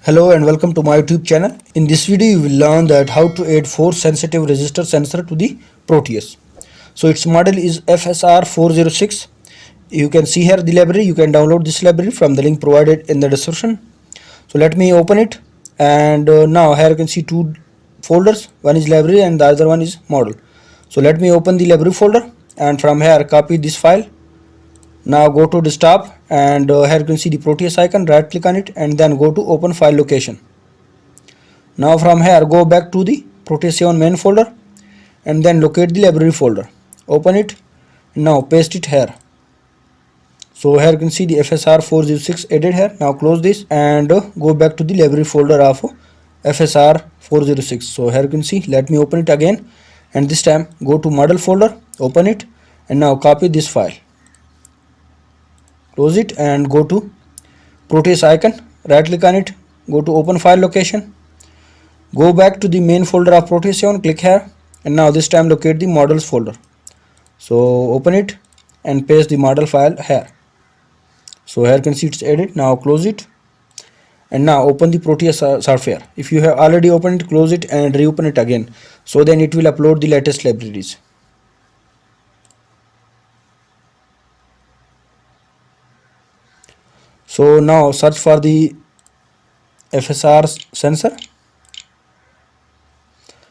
Hello and welcome to my YouTube channel. In this video you will learn that how to add force sensitive resistor sensor to the Proteus. So its model is FSR 406. You can see here the library. You can download this library from the link provided in the description. So let me open it, and now here you can see two folders. One is library and the other one is model. So let me open the library folder, and from here copy this file. Now go to desktop, and here you can see the Proteus icon. Right click on it and then go to open file location. Now from here go back to the Proteus 7 main folder and then locate the library folder. Open it. Now paste it here. So here you can see the FSR 406 added here. Now close this and go back to the library folder of FSR 406. So here you can see, let me open it again, and this time go to model folder, open it, and now copy this file. Close it and go to Proteus icon, right click on it, go to open file location, go back to the main folder of Proteus 7, click here, and now this time locate the models folder. So open it and paste the model file here. So here you can see it's added. Now close it and now open the Proteus software. If you have already opened it, close it and reopen it again, so then it will upload the latest libraries. So now search for the FSR sensor.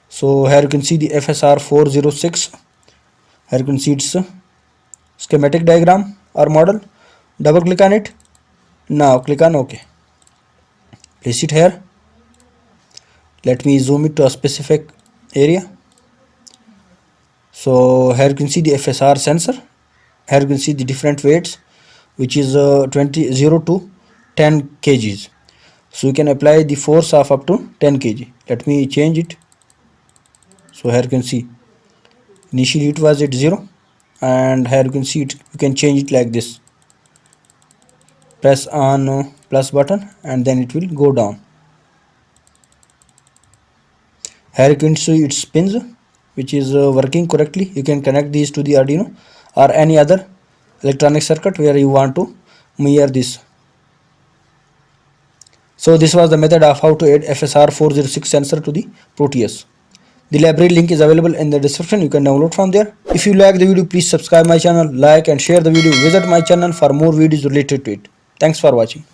So here you can see the FSR 406. Here you can see its schematic diagram or model. Double click on it. Now click on OK. Place it here. Let me zoom it to a specific area. So here you can see the FSR sensor. Here you can see the different weights, which is 0 to 10 kgs. So you can apply the force of up to 10 kg. Let me change it. So here you can see initially it was at 0, and here you can see it, you can change it like this. Press on plus button and then it will go down. Here you can see its pins, which is working correctly. You can connect these to the Arduino or any other electronic circuit where you want to mirror this. So this was the method of how to add FSR 406 sensor to the Proteus. The library link is available in the description. You can download from there. If you like the video, please subscribe my channel, like and share the video. Visit my channel for more videos related to it. Thanks for watching.